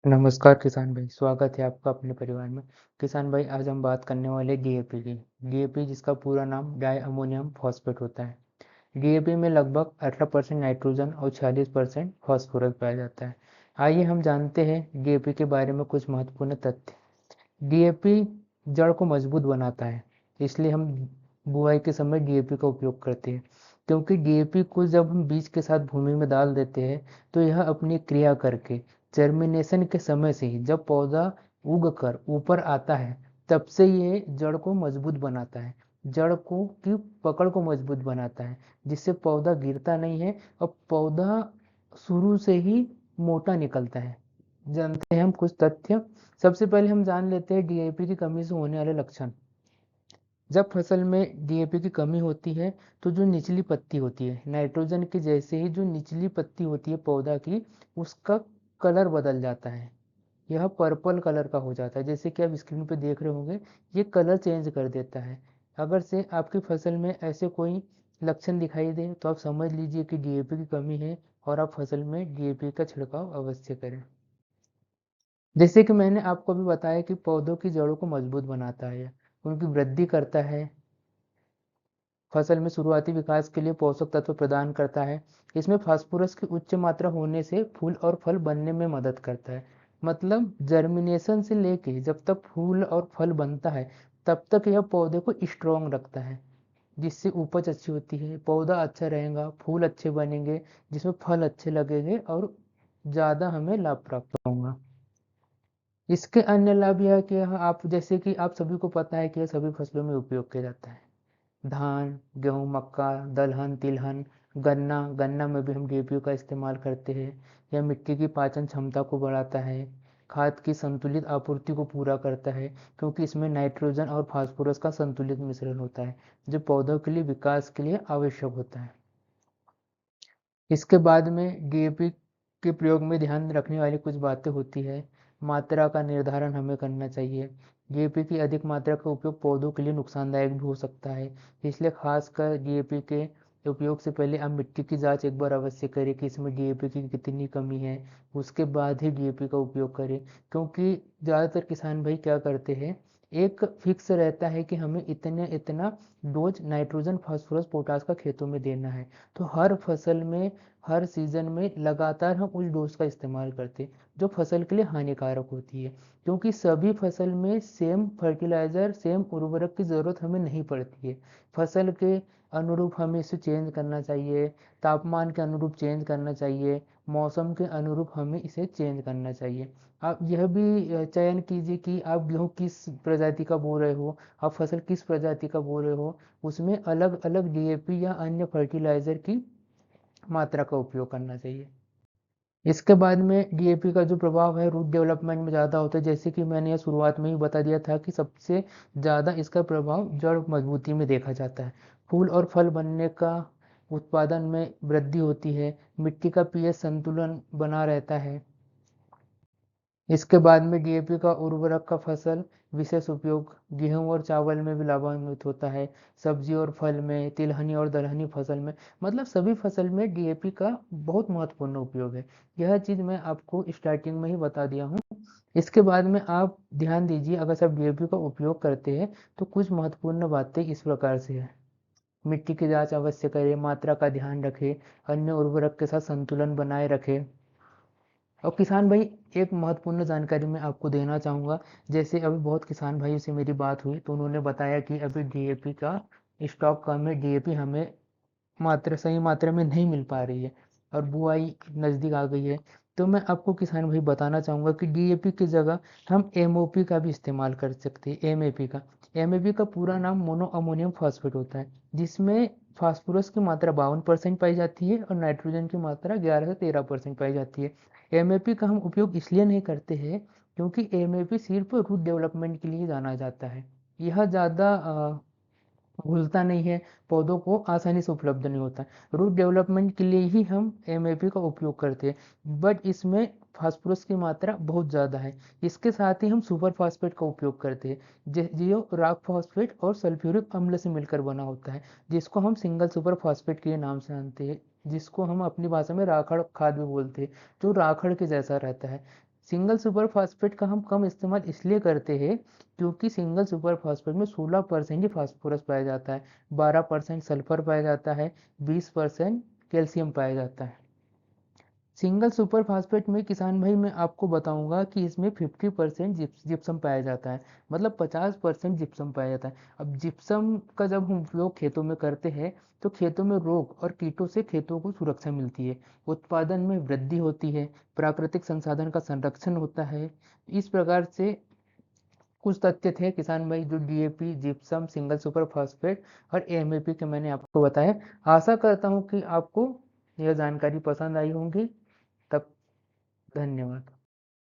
नमस्कार किसान भाई, स्वागत है आपका अपने परिवार में। किसान भाई, आज हम बात करने वाले डीएपी की। डीएपी जिसका पूरा नाम डाई अमोनियम फॉस्फेट होता है। डीएपी में लगभग 18% नाइट्रोजन और 46% फास्फोरस पाया जाता है। आइए हम जानते हैं डीएपी के बारे में कुछ महत्वपूर्ण तथ्य। डीएपी जड़ को मजबूत बनाता है, इसलिए हम बुआई के समय डीएपी का उपयोग करते हैं। क्योंकि डीएपी को जब हम बीज के साथ भूमि में डाल देते हैं तो यह अपनी क्रिया करके जर्मिनेशन के समय से ही जब पौधा उग कर ऊपर आता है, तब से ये जड़ को मजबूत बनाता है। जड़ को की पकड़ को मजबूत बनाता है, जिससे पौधा गिरता नहीं है और पौधा शुरू से ही मोटा निकलता है। जानते हैं हम कुछ तथ्य। सबसे पहले हम जान लेते हैं डीएपी की कमी से होने वाले लक्षण। जब फसल में डीएपी की कमी होती है तो जो निचली पत्ती होती है, नाइट्रोजन के जैसे ही जो निचली पत्ती होती है पौधा की, उसका कलर बदल जाता है। यह पर्पल कलर का हो जाता है, जैसे कि आप स्क्रीन पे देख रहे होंगे। ये कलर चेंज कर देता है। अगर से आपकी फसल में ऐसे कोई लक्षण दिखाई दे तो आप समझ लीजिए कि डीएपी की कमी है और आप फसल में डीएपी का छिड़काव अवश्य करें। जैसे कि मैंने आपको भी बताया कि पौधों की जड़ों को मजबूत बनाता है, उनकी वृद्धि करता है, फसल में शुरुआती विकास के लिए पोषक तत्व प्रदान करता है। इसमें फास्फोरस की उच्च मात्रा होने से फूल और फल बनने में मदद करता है। मतलब जर्मिनेशन से लेके जब तक फूल और फल बनता है, तब तक यह पौधे को स्ट्रॉन्ग रखता है, जिससे उपज अच्छी होती है, पौधा अच्छा रहेगा, फूल अच्छे बनेंगे, जिसमें फल अच्छे लगेंगे और ज़्यादा हमें लाभ प्राप्त होगा। इसके अन्य लाभ यह है कि आप जैसे कि आप सभी को पता है कि यह सभी फसलों में उपयोग किया जाता है। धान, गेहूँ, मक्का, दलहन, तिलहन, गन्ना। गन्ना में भी हम डीएपी का इस्तेमाल करते हैं। यह मिट्टी की पाचन क्षमता को बढ़ाता है, खाद की संतुलित आपूर्ति को पूरा करता है, क्योंकि इसमें नाइट्रोजन और फास्फोरस का संतुलित मिश्रण होता है, जो पौधों के लिए विकास के लिए आवश्यक होता है। इसके बाद में डीएपी के प्रयोग में ध्यान रखने वाली कुछ बातें होती है। मात्रा का निर्धारण हमें करना चाहिए। डीएपी की अधिक मात्रा का उपयोग पौधों के लिए नुकसानदायक भी हो सकता है, इसलिए खासकर डीएपी के उपयोग से पहले आप मिट्टी की जांच एक बार अवश्य करें कि इसमें डीएपी की कितनी कमी है। उसके बाद ही डीएपी का उपयोग करें, क्योंकि ज़्यादातर किसान भाई क्या करते हैं, एक फिक्स रहता है कि हमें इतने इतना डोज नाइट्रोजन, फास्फोरस, पोटास का खेतों में देना है। तो हर फसल में, हर सीजन में लगातार हम उस डोज का इस्तेमाल करते हैं, जो फसल के लिए हानिकारक होती है। क्योंकि सभी फसल में सेम फर्टिलाइजर, सेम उर्वरक की ज़रूरत हमें नहीं पड़ती है। फसल के अनुरूप हमें इसे चेंज करना चाहिए, तापमान के अनुरूप चेंज करना चाहिए, मौसम के अनुरूप हमें इसे चेंज करना चाहिए। आप यह भी चयन कीजिए कि आप गेहूँ किस प्रजाति का बो रहे हो, आप फसल किस प्रजाति का बो रहे हो, उसमें अलग अलग डीएपी या अन्य फर्टिलाइजर की मात्रा का उपयोग करना चाहिए। इसके बाद में डीएपी का जो प्रभाव है रूट डेवलपमेंट में ज़्यादा होता है, जैसे कि मैंने यह शुरुआत में ही बता दिया था कि सबसे ज़्यादा इसका प्रभाव जड़ मजबूती में देखा जाता है। फूल और फल बनने का, उत्पादन में वृद्धि होती है, मिट्टी का पीएच संतुलन बना रहता है। इसके बाद में डीएपी का उर्वरक का फसल विशेष उपयोग गेहूं और चावल में भी लाभान्वित होता है, सब्जी और फल में, तिलहनी और दलहनी फसल में, मतलब सभी फसल में डीएपी का बहुत महत्वपूर्ण उपयोग है। यह चीज़ मैं आपको स्टार्टिंग में ही बता दिया हूँ। इसके बाद में आप ध्यान दीजिए, अगर सब डीएपी का उपयोग करते हैं तो कुछ महत्वपूर्ण बातें इस प्रकार से है। मिट्टी की जांच अवश्य करें, मात्रा का ध्यान रखें, अन्य उर्वरक के साथ संतुलन बनाए रखें। और किसान भाई, एक महत्वपूर्ण जानकारी मैं आपको देना चाहूँगा। जैसे अभी बहुत किसान भाइयों से मेरी बात हुई तो उन्होंने बताया कि अभी डीएपी का स्टॉक कम है, डीएपी हमें सही मात्रा में नहीं मिल पा रही है और बुआई नज़दीक आ गई है। तो मैं आपको किसान भाई बताना चाहूँगा कि डीएपी की जगह हम एमओपी का भी इस्तेमाल कर सकते हैं, एमएपी का। एमएपी का पूरा नाम मोनो अमोनियम फॉस्फेट होता है, जिसमें फास्फोरस की मात्रा 52% पाई जाती है और नाइट्रोजन की मात्रा 11 से 13% पाई जाती है। एमएपी का हम उपयोग इसलिए नहीं करते हैं क्योंकि एमएपी सिर्फ रूट डेवलपमेंट के लिए जाना जाता है। यह ज़्यादा घुलता नहीं है, पौधों को आसानी से उपलब्ध नहीं होता है। रूट डेवलपमेंट के लिए ही हम एमएपी का उपयोग करते हैं, बट इसमें फास्फोरस की मात्रा बहुत ज़्यादा है। इसके साथ ही हम सुपर फास्फेट का उपयोग करते हैं, जो रॉक फॉस्फेट और सल्फ्यूरिक अम्ल से मिलकर बना होता है, जिसको हम सिंगल सुपर फास्फेट के नाम से जानते हैं, जिसको हम अपनी भाषा में राखड़ खाद भी बोलते हैं, जो राखड़ के जैसा रहता है। सिंगल सुपर फास्फेट का हम कम इस्तेमाल इसलिए करते हैं क्योंकि सिंगल सुपर फास्फेट में 16% ही फास्फोरस पाया जाता है, 12% सल्फर पाया जाता है, 20% कैल्शियम पाया जाता है। सिंगल सुपर फास्फेट में किसान भाई मैं आपको बताऊंगा कि इसमें 50% जिप्सम पाया जाता है, मतलब 50% जिप्सम पाया जाता है। अब जिप्सम का जब हम उपयोग खेतों में करते हैं तो खेतों में रोग और कीटों से खेतों को सुरक्षा मिलती है, उत्पादन में वृद्धि होती है, प्राकृतिक संसाधन का संरक्षण होता है। इस प्रकार से कुछ तथ्य थे किसान भाई जो DAP, gypsum, single super phosphate और एमएपी के मैंने आपको बताया। आशा करता हूँ कि आपको यह जानकारी पसंद आई होंगी। तब धन्यवाद।